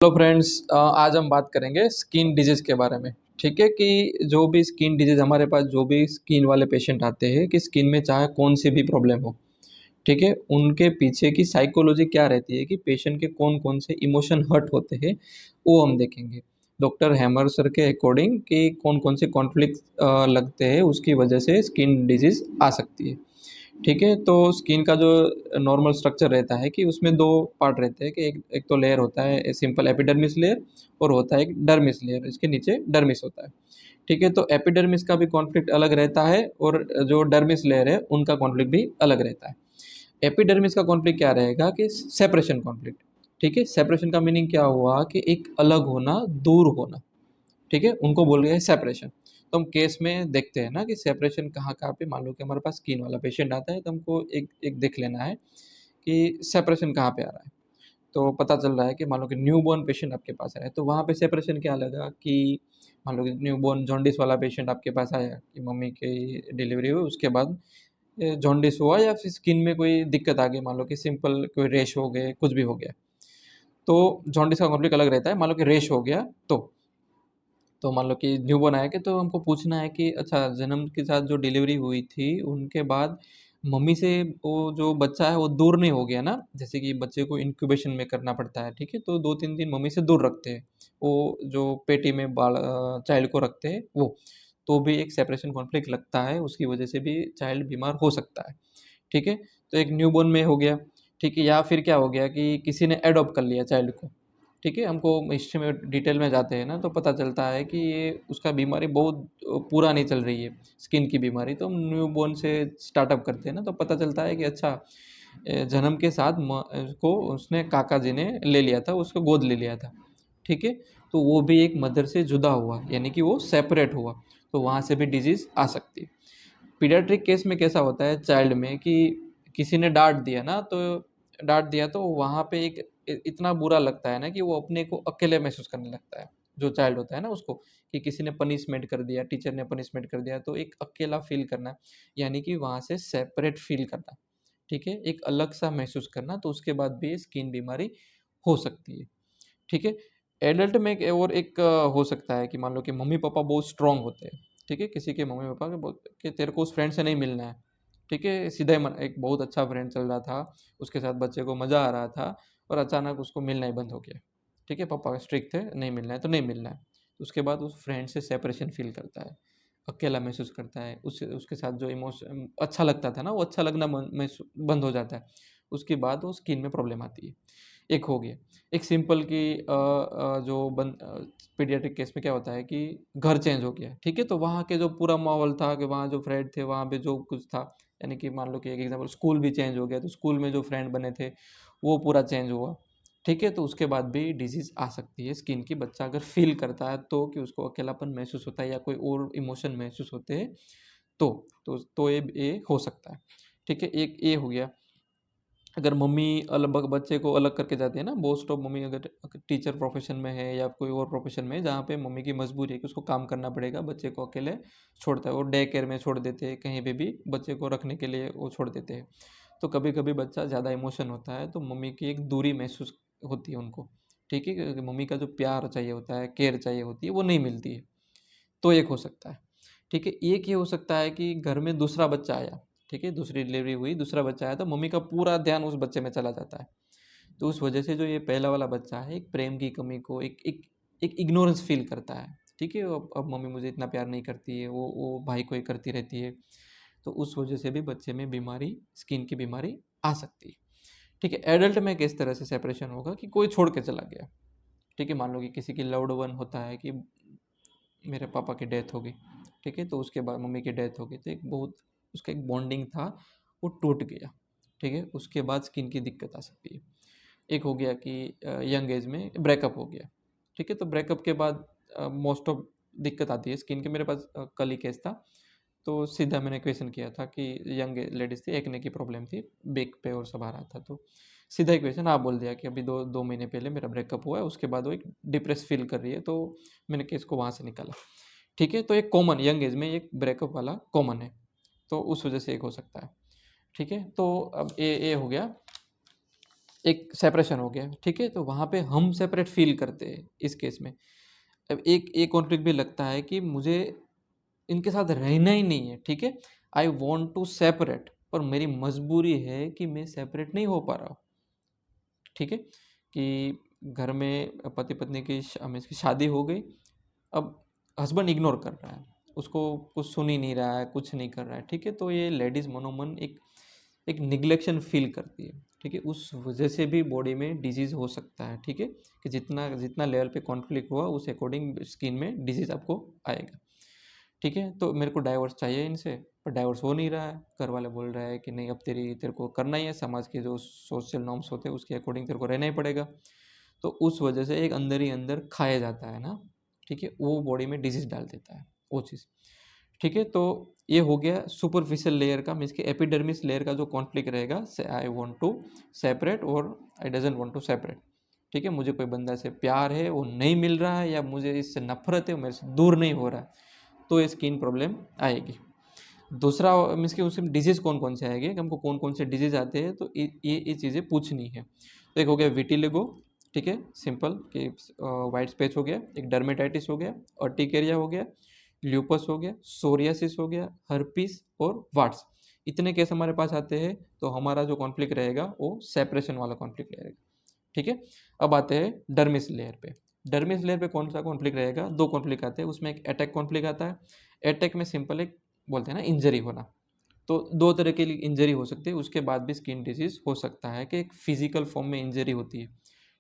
Hello friends, आज हम बात करेंगे स्किन डिजीज़ के बारे में। ठीक है कि जो भी स्किन डिजीज़ हमारे पास जो भी स्किन वाले पेशेंट आते हैं कि स्किन में चाहे कौन सी भी प्रॉब्लम हो, ठीक है, उनके पीछे की साइकोलॉजी क्या रहती है कि पेशेंट के कौन कौन से इमोशन हर्ट होते हैं, वो हम देखेंगे डॉक्टर हैमर सर के अकॉर्डिंग कि कौन कौन से कॉन्फ्लिक्ट लगते हैं, उसकी वजह से स्किन डिजीज़ आ सकती है। ठीक है, तो स्किन का जो नॉर्मल स्ट्रक्चर रहता है कि उसमें 2 पार्ट रहते हैं कि एक एक तो लेयर होता है सिंपल एपिडर्मिस लेयर और होता है एक डर्मिस लेयर, इसके नीचे डर्मिस होता है। ठीक है, तो एपिडर्मिस का भी कॉन्फ्लिक्ट अलग रहता है और जो डर्मिस लेयर है उनका कॉन्फ्लिक्ट भी अलग रहता है। एपिडर्मिस का कॉन्फ्लिक्ट क्या रहेगा कि सेपरेशन कॉन्फ्लिक्ट। ठीक है, सेपरेशन का मीनिंग क्या हुआ कि एक अलग होना, दूर होना। ठीक है, उनको बोल गया है सेपरेशन। तो हम केस में देखते हैं ना कि सेपरेशन कहाँ-कहाँ पे, मान लो कि हमारे पास स्किन वाला पेशेंट आता है तो हमको एक एक देख लेना है कि सेपरेशन कहाँ पे आ रहा है। तो पता चल रहा है कि मान लो कि न्यूबॉर्न पेशेंट आपके पास आया है, तो वहाँ पे सेपरेशन क्या लगा कि मान लो कि न्यूबॉर्न जॉन्डिस वाला पेशेंट आपके पास आया कि मम्मी की डिलीवरी हुई, उसके बाद जॉन्डिस हुआ या फिर स्किन में कोई दिक्कत आ गई, मान लो कि सिंपल कोई रैश हो गए, कुछ भी हो गया। तो जॉन्डिस का कॉन्फ्लिक्ट अलग रहता है, मान लो कि रैश हो गया तो मान लो कि न्यूबॉर्न आया कि तो हमको पूछना है कि अच्छा, जन्म के साथ जो डिलीवरी हुई थी उनके बाद मम्मी से वो जो बच्चा है वो दूर नहीं हो गया ना? जैसे कि बच्चे को इंक्यूबेशन में करना पड़ता है, ठीक है? तो 2-3 दिन मम्मी से दूर रखते हैं। वो जो पेटी में चाइल्ड को रखते हैं वो। तो भी एक सेपरेशन कॉन्फ्लिक्ट लगता है, उसकी वजह से भी चाइल्ड बीमार हो सकता है, ठीक है? तो एक न्यूबॉर्न में हो गया, ठीक है? या फिर क्या हो गया कि किसी ने एडॉप्ट कर लिया चाइल्ड को। ठीक है, हमको हिस्ट्री में डिटेल में जाते हैं ना तो पता चलता है कि ये उसका बीमारी बहुत पुरानी चल रही है, स्किन की बीमारी। तो हम न्यूबॉर्न से स्टार्टअप करते हैं ना तो पता चलता है कि अच्छा, जन्म के साथ को उसने काका जी ने ले लिया था, उसको गोद ले लिया था। ठीक है, तो वो भी एक मदर से जुदा हुआ, यानी कि वो सेपरेट हुआ, तो वहाँ से भी डिजीज़ आ सकती है। पीडियाट्रिक केस में कैसा होता है चाइल्ड में कि किसी ने डाँट दिया ना, तो डाँट दिया तो वहाँ पे एक इतना बुरा लगता है ना कि वो अपने को अकेले महसूस करने लगता है, जो चाइल्ड होता है ना उसको, कि किसी ने पनिशमेंट कर दिया, टीचर ने पनिशमेंट कर दिया, तो एक अकेला फ़ील करना, यानी कि वहाँ से सेपरेट फ़ील करना, ठीक है? एक अलग-सा महसूस करना, तो उसके बाद भी स्किन बीमारी हो सकती है, ठीक है? एडल्ट में एक और एक हो सकता है कि मान लो कि मम्मी-पापा बहुत स्ट्रॉन्ग होते हैं, ठीक है? किसी के मम्मी-पापा के बहुत कि तेरे को उस फ्रेंड से नहीं मिलना है, ठीक है? सीधा ही मन, एक बहुत अच्छा फ्रेंड चल रहा था, उसके साथ बच्चे को मज़ा आ रहा था और अचानक उसको मिलना ही बंद हो गया, ठीक है? पापा स्ट्रिक्ट थे, नहीं मिलना है तो नहीं मिलना है। उसके बाद उस फ्रेंड से सेपरेशन फ़ील करता है, अकेला महसूस करता है, उससे उसके साथ जो अच्छा लगता था ना, वो अच्छा लगना बंद हो जाता है। उसके बाद वो स्किन में प्रॉब्लम आती है। एक हो गया। एक सिंपल कि पीडियाट्रिक केस में क्या होता है कि घर चेंज हो गया, ठीक है? तो वहाँ के जो पूरा माहौल था कि वहाँ जो फ्रेंड थे, वहाँ पे जो कुछ था, यानी कि मान लो कि एक एग्ज़ाम्पल स्कूल भी चेंज हो गया, तो स्कूल में जो फ्रेंड बने थे, वो पूरा चेंज हुआ, ठीक है? तो उसके बाद भी डिज़ीज़ आ सकती है स्किन की। बच्चा अगर फ़ील करता है तो कि उसको अकेलापन महसूस होता है या कोई और इमोशन महसूस होते हैं तो। ये हो सकता है, ठीक है? एक ये हो गया। अगर मम्मी अलग बच्चे को अलग करके जाती है ना, मोस्ट ऑफ मम्मी अगर अगर टीचर प्रोफेशन में है या कोई और प्रोफेशन में है जहाँ पे मम्मी की मजबूरी है कि उसको काम करना पड़ेगा, बच्चे को अकेले छोड़ता है और डे केयर में छोड़ देते हैं, कहीं पे भी बच्चे को रखने के लिए वो छोड़ देते हैं। तो कभी कभी बच्चा ज़्यादा इमोशन होता है तो मम्मी की एक दूरी महसूस होती है उनको, ठीक है? क्योंकि मम्मी का जो प्यार चाहिए होता है, केयर चाहिए होती है, वो नहीं मिलती है। तो एक हो सकता है, ठीक है? एक ये हो सकता है कि घर में दूसरा बच्चा आया, ठीक है? दूसरी डिलीवरी हुई, दूसरा बच्चा आया तो मम्मी का पूरा ध्यान उस बच्चे में चला जाता है। तो उस वजह से जो ये पहला वाला बच्चा है, एक प्रेम की कमी को, एक इग्नोरेंस फ़ील करता है, ठीक है? अब मम्मी मुझे इतना प्यार नहीं करती है, वो भाई को ही करती रहती है। तो उस वजह से भी बच्चे में बीमारी, स्किन की बीमारी आ सकती है, ठीक है? एडल्ट में किस तरह से सेपरेशन होगा कि कोई छोड़ के चला गया, ठीक है? मान लो कि किसी की लव्ड वन होता है कि मेरे पापा की डेथ हो गई, ठीक है? तो उसके बाद मम्मी की डेथ हो गई, तो एक बहुत उसका एक बॉन्डिंग था, वो टूट गया, ठीक है? उसके बाद स्किन की दिक्कत आ सकती है। एक हो गया कि यंग एज में ब्रेकअप हो गया, ठीक है? तो ब्रेकअप के बाद मोस्ट ऑफ दिक्कत आती है स्किन की। मेरे पास कल ही केस था, तो सीधा मैंने क्वेश्चन किया था कि यंग लेडीज़ थी, एक्ने की प्रॉब्लम थी, बैक पे और सब आ रहा था, तो सीधा ही क्वेश्चन आप बोल दिया कि अभी 2 महीने पहले मेरा ब्रेकअप हुआ है, उसके बाद वो एक डिप्रेस फ़ील कर रही है, तो मैंने केस को वहाँ से निकाला। ठीक है? तो एक कॉमन यंग एज में एक ब्रेकअप वाला कॉमन है, तो उस वजह से एक हो सकता है। ठीक है? तो अब ये हो गया। एक सेपरेशन हो गया, ठीक है? तो वहाँ पे हम सेपरेट फ़ील करते हैं इस केस में। अब एक कॉन्फ्लिक्ट भी लगता है कि मुझे इनके साथ रहना ही नहीं है, ठीक है? आई वांट टू सेपरेट, पर मेरी मजबूरी है कि मैं सेपरेट नहीं हो पा रहा हूँ, ठीक है? कि घर में पति पत्नी की मीन्स की शादी हो गई, अब हस्बैंड इग्नोर कर रहा है, उसको कुछ सुन ही नहीं रहा है, कुछ नहीं कर रहा है, ठीक है? तो ये लेडीज़ मनोमन एक एक निग्लेक्शन फील करती है, ठीक है? उस वजह से भी बॉडी में डिजीज़ हो सकता है, ठीक है? कि जितना जितना लेवल पे कॉन्फ्लिक्ट हुआ उस अकॉर्डिंग स्किन में डिजीज़ आपको आएगा, ठीक है? तो मेरे को डाइवोर्स चाहिए इनसे, पर डाइवोर्स हो नहीं रहा है। घर वाले बोल रहे हैं कि नहीं, अब तेरे को करना ही है, समाज के जो सोशल नॉर्म्स होते हैं उसके अकॉर्डिंग तेरे को रहना ही पड़ेगा। तो उस वजह से एक अंदर ही अंदर खाया जाता है ना, ठीक है? वो बॉडी में डिजीज़ डाल देता है, वो चीज़। ठीक है? तो ये हो गया सुपरफिशियल लेयर का, मीन्स कि एपिडर्मिस लेयर का जो कॉन्फ्लिक्ट रहेगा, से आई वांट टू सेपरेट और I doesn't want to separate, ठीक है? मुझे कोई बंदा से प्यार है, वो नहीं मिल रहा है, या मुझे इससे नफ़रत है, वो मेरे से दूर नहीं हो रहा है, तो ये स्किन प्रॉब्लम आएगी। दूसरा मीन्स कि उसमें डिजीज़ कौन-कौन से आएँगे, कि हमको कौन-कौन से डिजीज़ आते हैं, तो ये चीज़ें पूछनी है। तो एक हो गया विटिलिगो, ठीक है? सिंपल कि व्हाइट स्पैच हो गया, एक डर्मेटाइटिस हो गया, अर्टिकेरिया हो गया, ल्यूपस हो गया, सोरियासिस हो गया, हर्पीस और वार्ट्स। इतने केस हमारे पास आते हैं, तो हमारा जो कॉन्फ्लिक्ट रहेगा वो सेपरेशन वाला कॉन्फ्लिक्ट रहेगा, ठीक है? अब आते हैं डर्मिस लेयर पे। डर्मिस लेयर पे कौन-सा कॉन्फ्लिक्ट रहेगा? 2 कॉन्फ्लिक्ट आते हैं, उसमें एक अटैक कॉन्फ्लिक्ट आता है। अटैक में सिंपल एक बोलते हैं ना इंजरी होना, तो 2 तरह की इंजरी हो सकती है, उसके बाद भी स्किन डिसीज़ हो सकता है कि एक फिज़िकल फॉर्म में इंजरी होती है,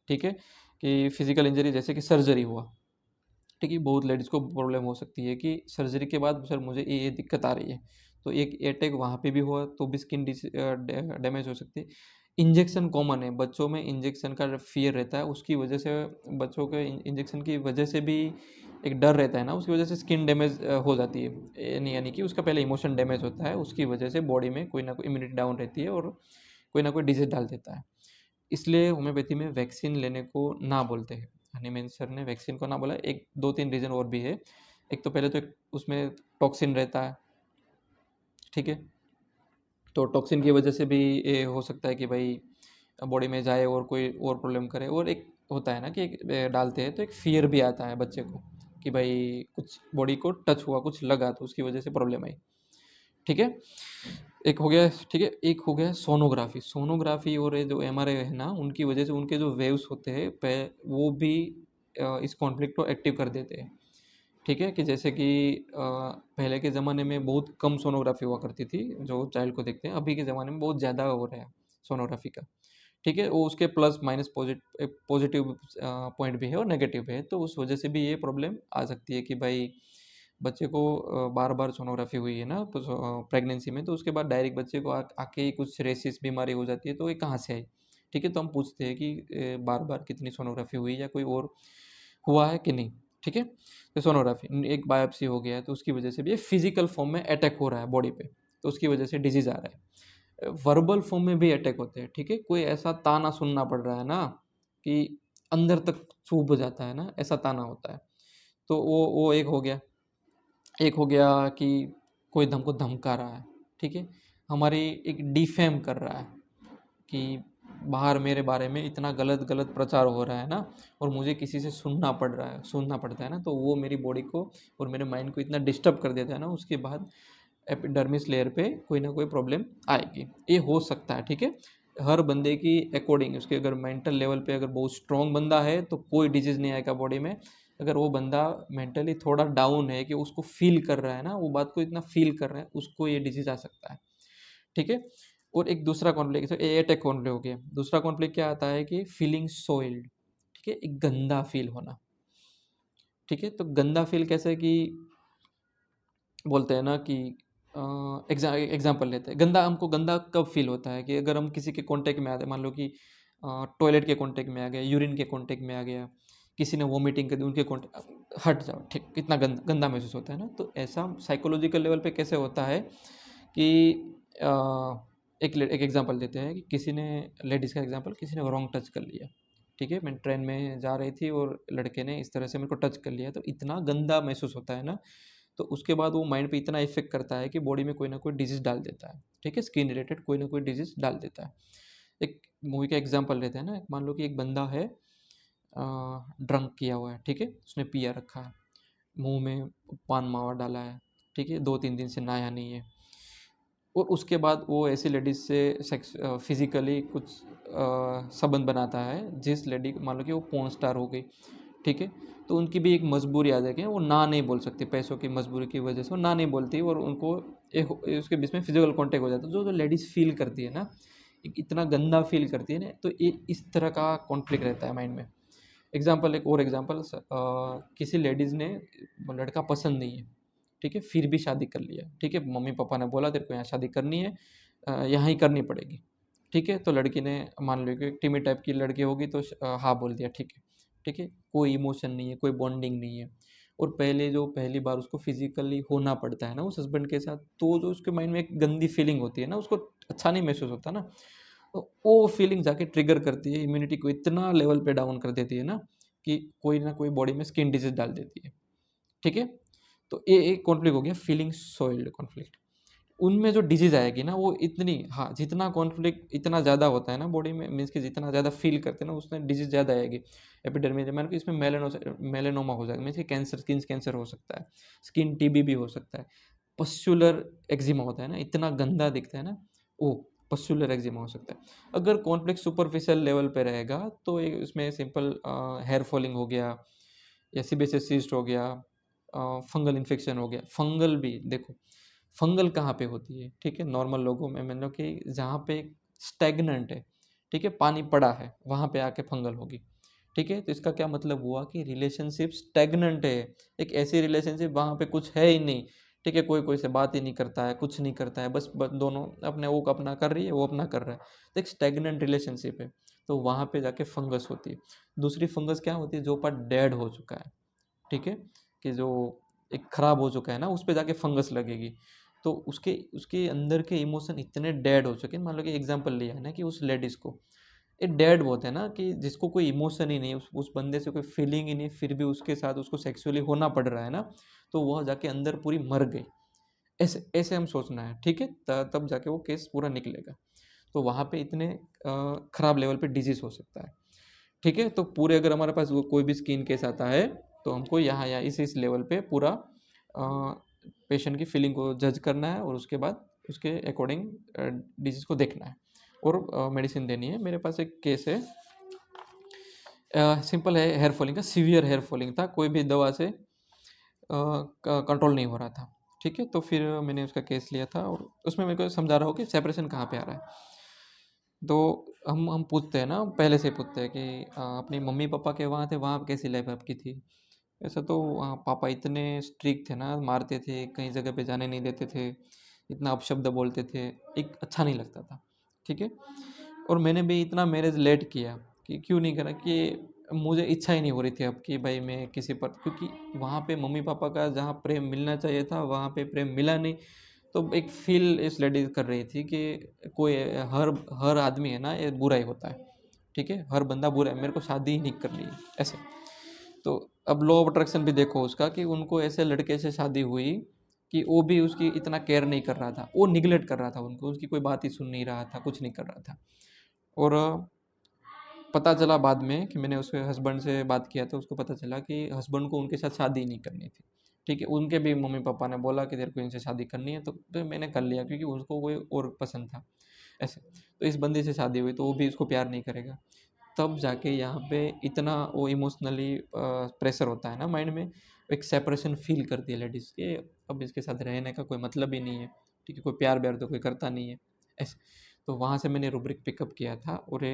ठीक है? कि फिज़िकल इंजरी जैसे कि सर्जरी हुआ, ठीक है? बहुत लेडीज़ को प्रॉब्लम हो सकती है कि सर्जरी के बाद सर मुझे ये दिक्कत आ रही है, तो एक अटैक वहाँ पे भी हुआ तो भी स्किन डैमेज हो सकती है। इंजेक्शन कॉमन है, बच्चों में इंजेक्शन का फ़ियर रहता है, उसकी वजह से बच्चों के इंजेक्शन की वजह से भी एक डर रहता है ना, उसकी वजह से स्किन डैमेज हो जाती है। यानी कि उसका पहले इमोशन डैमेज होता है, उसकी वजह से बॉडी में कोई ना कोई इम्यूनिटी डाउन रहती है और कोई ना कोई डिजीज़ डाल देता है। इसलिए होम्योपैथी में वैक्सीन लेने को ना बोलते हैं। हनीमैन सर ने वैक्सीन को ना बोला, एक 2-3 रीज़न और भी है। एक तो पहले तो एक उसमें टॉक्सिन रहता है, ठीक है? तो टॉक्सिन की वजह से भी ये हो सकता है कि भाई बॉडी में जाए और कोई और प्रॉब्लम करे, और एक होता है ना कि एक डालते हैं तो एक फ़ियर भी आता है बच्चे को कि भाई कुछ बॉडी को टच हुआ, कुछ लगा तो उसकी वजह से प्रॉब्लम आई, ठीक है? एक हो गया, ठीक है? एक हो गया सोनोग्राफ़ी। सोनोग्राफ़ी और ये जो एमआरआई है ना, उनकी वजह से उनके जो वेव्स होते हैं वो भी इस कॉन्फ्लिक्ट को एक्टिव कर देते हैं, ठीक है? कि जैसे कि पहले के ज़माने में बहुत कम सोनोग्राफ़ी हुआ करती थी, जो चाइल्ड को देखते हैं। अभी के ज़माने में बहुत ज़्यादा हो रहा है सोनोग्राफ़ी का, ठीक है? वो उसके प्लस माइनस पॉज़िटिव पॉइंट भी है और नेगेटिव भी है। तो उस वजह से भी ये प्रॉब्लम आ सकती है कि भाई बच्चे को बार-बार सोनोग्राफ़ी हुई है ना, तो प्रेगनेंसी में, तो उसके बाद डायरेक्ट बच्चे को आके ही कुछ रेसिस बीमारी हो जाती है, तो ये कहाँ से आई? ठीक है? तो हम पूछते हैं कि बार-बार कितनी सोनोग्राफ़ी हुई या कोई और हुआ है कि नहीं? ठीक है? तो सोनोग्राफ़ी, एक बायोप्सी हो गया है, तो उसकी वजह से भी ये फिज़िकल फ़ॉर्म में अटैक हो रहा है बॉडी पे, तो उसकी वजह से डिज़ीज़ आ रहा है। वर्बल फ़ॉर्म में भी अटैक होते हैं, ठीक है? कोई ऐसा ताना सुनना पड़ रहा है ना, कि अंदर तक चुभ जाता है ना, ऐसा ताना होता है। तो वो एक हो गया। एक हो गया कि कोई हमको धमका रहा है, ठीक है? हमारी एक डिफेम कर रहा है कि बाहर मेरे बारे में इतना गलत-गलत प्रचार हो रहा है ना, और मुझे किसी से सुनना पड़ता है ना, तो वो मेरी बॉडी को और मेरे माइंड को इतना डिस्टर्ब कर देता है ना, उसके बाद एपिडर्मिस लेयर पे कोई ना कोई प्रॉब्लम आएगी। ये हो सकता है, ठीक है? हर बंदे की अकॉर्डिंग, उसके अगर मेंटल लेवल पे अगर बहुत स्ट्रॉन्ग बंदा है तो कोई डिजीज़ नहीं आएगा बॉडी में। अगर वो बंदा मेंटली थोड़ा डाउन है, कि उसको फ़ील कर रहा है ना, वो बात को इतना फ़ील कर रहा है, उसको ये डिजीज़ आ सकता है, ठीक है? और एक दूसरा कॉन्फ्लिक्ट, जैसे ए अटैक कॉन्फ्लिक्ट हो गया। दूसरा कॉन्फ्लिक्ट क्या आता है कि फीलिंग सोइल्ड, ठीक है? एक गंदा फ़ील होना, ठीक है? तो गंदा फ़ील कैसे कि बोलते हैं ना कि एग्ज़ाम्पल लेते हैं। गंदा हमको गंदा कब फ़ील होता है कि अगर हम किसी के कॉन्टैक्ट में आते हैं, मान लो कि टॉयलेट के कॉन्टैक्ट में आ गया, यूरिन के कॉन्टैक्ट में आ गया, किसी ने वॉमिटिंग कर दी, उनके हट जाओ, ठीक, कितना गंदा महसूस होता है ना। तो ऐसा साइकोलॉजिकल लेवल पे कैसे होता है कि एक एग्ज़ाम्पल देते हैं कि किसी ने, लेडीज़ का एग्ज़ाम्पल, किसी ने रॉन्ग टच कर लिया, ठीक है? मैं ट्रेन में जा रही थी और लड़के ने इस तरह से मेरे को टच कर लिया, तो इतना गंदा महसूस होता है ना, तो उसके बाद वो माइंड पे इतना इफ़ेक्ट करता है कि बॉडी में कोई ना कोई डिजीज़ डाल देता है, ठीक है? स्किन रिलेटेड कोई ना कोई डिजीज़ डाल देता है। एक मूवी का एग्जांपल लेते हैं ना, मान लो कि एक बंदा है, ड्रंक किया हुआ है, ठीक है, उसने पिया रखा है, मुंह में पान मावा डाला है, ठीक है, 2-3 दिन से नहाया नहीं है, और उसके बाद वो ऐसी लेडीज़ से सेक्स फिजिकली कुछ संबंध बनाता है, जिस लेडी मान लो कि वो पोर्न स्टार हो गई, ठीक है, तो उनकी भी एक मजबूरी आ जाएगी, वो ना नहीं बोल सकती, पैसों की मजबूरी की वजह से वो ना नहीं बोलती, और उनको एक उसके बीच में फिजिकल कांटेक्ट हो जाता है, जो जो लेडीज़ फील करती है ना, इतना गंदा फील करती है ना, तो ये इस तरह का कॉन्फ्लिक्ट रहता है माइंड में। एग्जाम्पल, एक और एग्जाम्पल, किसी लेडीज़ ने वो लड़का पसंद नहीं है, ठीक है, फिर भी शादी कर लिया, ठीक है, मम्मी पापा ने बोला तेरे को यहाँ शादी करनी है, यहाँ ही करनी पड़ेगी, ठीक है, तो लड़की ने, मान लो कि टिमी टाइप की लड़की होगी तो हाँ बोल दिया, ठीक है, ठीक है, कोई इमोशन नहीं है, कोई बॉन्डिंग नहीं है, और पहली बार उसको फिजिकली होना पड़ता है ना उस हस्बैंड के साथ, तो जो उसके माइंड में एक गंदी फीलिंग होती है ना, उसको अच्छा नहीं महसूस होता ना, तो वो फीलिंग जाके ट्रिगर करती है, इम्यूनिटी को इतना लेवल पे डाउन कर देती है ना, कि कोई ना कोई बॉडी में स्किन डिजीज डाल देती है, ठीक है। तो ये एक कॉन्फ्लिक्ट हो गया, फीलिंग सोइल्ड कॉन्फ्लिक्ट। उनमें जो डिजीज आएगी ना, वो इतनी, हाँ, जितना कॉन्फ्लिक्ट इतना ज़्यादा होता है ना बॉडी में, मीन्स कि जितना ज़्यादा फील करते हैं ना, उसमें डिजीज ज़्यादा आएगी। एपिडर्मिस, मैंने कहा इसमें मेलेनोमा हो जाएगा, मीन्स कि कैंसर, स्किन कैंसर हो सकता है, स्किन टीबी भी हो सकता है, पस्चुलर एक्जिमा होता है ना, इतना गंदा दिखता है ना, वो पस्चुलर एक्जिमा हो सकता है। अगर कॉन्फ्लिक्ट सुपरफिशियल लेवल पे रहेगा तो इसमें सिंपल हेयर फॉलिंग हो गया, या सीबेसियस सिस्ट हो गया, फंगल इन्फेक्शन हो गया। फंगल भी देखो, फंगल कहाँ पे होती है, ठीक है, नॉर्मल लोगों में, मान लो कि जहाँ पे स्टेगनेंट है, ठीक है, पानी पड़ा है, वहाँ पे आके फंगल होगी, ठीक है, तो इसका क्या मतलब हुआ कि रिलेशनशिप स्टेगनेंट है, एक ऐसी रिलेशनशिप वहाँ पे कुछ है ही नहीं, ठीक है, कोई कोई से बात ही नहीं करता है, कुछ नहीं करता है, बस दोनों अपने, वो अपना कर रही है, वो अपना कर रहा है, तो एक स्टेगनेंट रिलेशनशिप है, तो वहाँ पे जाके फंगस होती है। दूसरी फंगस क्या होती है, जो पार्ट डेड हो चुका है, ठीक है, कि जो एक खराब हो चुका है ना, उस पे जाके फंगस लगेगी, तो उसके उसके अंदर के इमोशन इतने डेड हो चुके हैं। मान लो कि एग्जांपल लिया है ना, कि उस लेडीज़ को एक डेड बोलते हैं ना, कि जिसको कोई इमोशन ही नहीं, उस बंदे से कोई फीलिंग ही नहीं, फिर भी उसके साथ उसको सेक्सुअली होना पड़ रहा है ना, तो वह जाके अंदर पूरी मर गई। ऐसे ऐसे हम सोचना है, ठीक है, तब जाके वो केस पूरा निकलेगा। तो वहाँ पे इतने खराब लेवल पे डिजीज हो सकता है, ठीक है। तो पूरे अगर हमारे पास कोई भी स्किन केस आता है, तो हमको यहाँ यहाँ इस लेवल पे पूरा पेशेंट की फीलिंग को जज करना है, और उसके बाद उसके अकॉर्डिंग डिजीज को देखना है, और मेडिसिन देनी है। मेरे पास एक केस है, सिंपल है, हेयर फॉलिंग का, सीवियर हेयर फॉलिंग था, कोई भी दवा से कंट्रोल नहीं हो रहा था, ठीक है। तो फिर मैंने उसका केस लिया था, और उसमें मेरे को समझा रहा हो कि सेपरेशन कहाँ पे आ रहा है। तो हम पूछते हैं ना, पहले से ही पूछते हैं कि अपनी मम्मी पापा के वहाँ थे, वहाँ कैसी लाइफ आपकी थी। ऐसा तो पापा इतने स्ट्रिक्ट थे ना, मारते थे, कहीं जगह पे जाने नहीं देते थे, इतना अपशब्द बोलते थे, एक अच्छा नहीं लगता था, ठीक है। और मैंने भी इतना मैरिज लेट किया, कि क्यों नहीं करा, कि मुझे इच्छा ही नहीं हो रही थी अब कि भाई मैं किसी पर, क्योंकि वहाँ पे मम्मी पापा का जहाँ प्रेम मिलना चाहिए था, वहाँ पे प्रेम मिला नहीं। तो एक फील इस लेडीज कर रही थी कि कोई, हर हर आदमी है ना, ये बुरा ही होता है, ठीक है, हर बंदा बुरा है, मेरे को शादी ही नहीं करनी है, ऐसे। तो अब लॉ ऑफ अट्रैक्शन भी देखो उसका, कि उनको ऐसे लड़के से शादी हुई कि वो भी उसकी इतना केयर नहीं कर रहा था, वो निगलेक्ट कर रहा था उनको, उसकी कोई बात ही सुन नहीं रहा था, कुछ नहीं कर रहा था। और पता चला बाद में कि मैंने उसके हस्बैंड से बात किया, तो उसको पता चला कि हस्बैंड को उनके साथ शादी नहीं करनी थी, ठीक है। उनके भी मम्मी पापा ने बोला कि तेरे को इनसे शादी करनी है, तो मैंने कर लिया, क्योंकि उसको कोई और पसंद था, ऐसे। तो इस बंदी से शादी हुई, तो वो भी उसको प्यार नहीं करेगा। तब जाके यहाँ पे इतना वो इमोशनली प्रेशर होता है ना माइंड में, एक सेपरेशन फील करती है लेडीज़ के, अब इसके साथ रहने का कोई मतलब ही नहीं है, ठीक है, कोई प्यार व्यार तो कोई करता नहीं है, ऐसे। तो वहाँ से मैंने रूब्रिक पिकअप किया था, और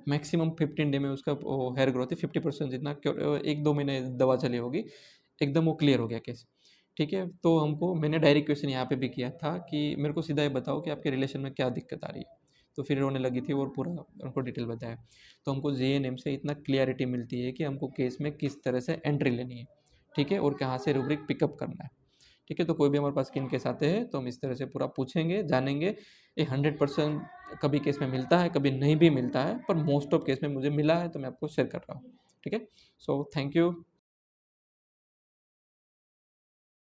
मैक्सिमम 15 डे में उसका वो हेयर ग्रोथ है 50% जितना, 1-2 महीने दवा चली होगी, एकदम वो क्लियर हो गया केस, ठीक है। तो हमको, मैंने डायरेक्ट क्वेश्चन यहाँ पे भी किया था कि मेरे को सीधा ये बताओ कि आपके रिलेशन में क्या दिक्कत आ रही है। तो फिर रोने लगी थी, और पूरा उनको डिटेल बताया। तो हमको जीएनएम से इतना क्लियरिटी मिलती है कि हमको केस में किस तरह से एंट्री लेनी है, ठीक है, और कहाँ से रूब्रिक पिकअप करना है, ठीक है। तो कोई भी हमारे पास स्किन केस आते हैं, तो हम इस तरह से पूरा पूछेंगे, जानेंगे। ये 100% कभी केस में मिलता है, कभी नहीं भी मिलता है, पर मोस्ट ऑफ केस में मुझे मिला है, तो मैं आपको शेयर कर रहा हूँ, ठीक है। So thank you.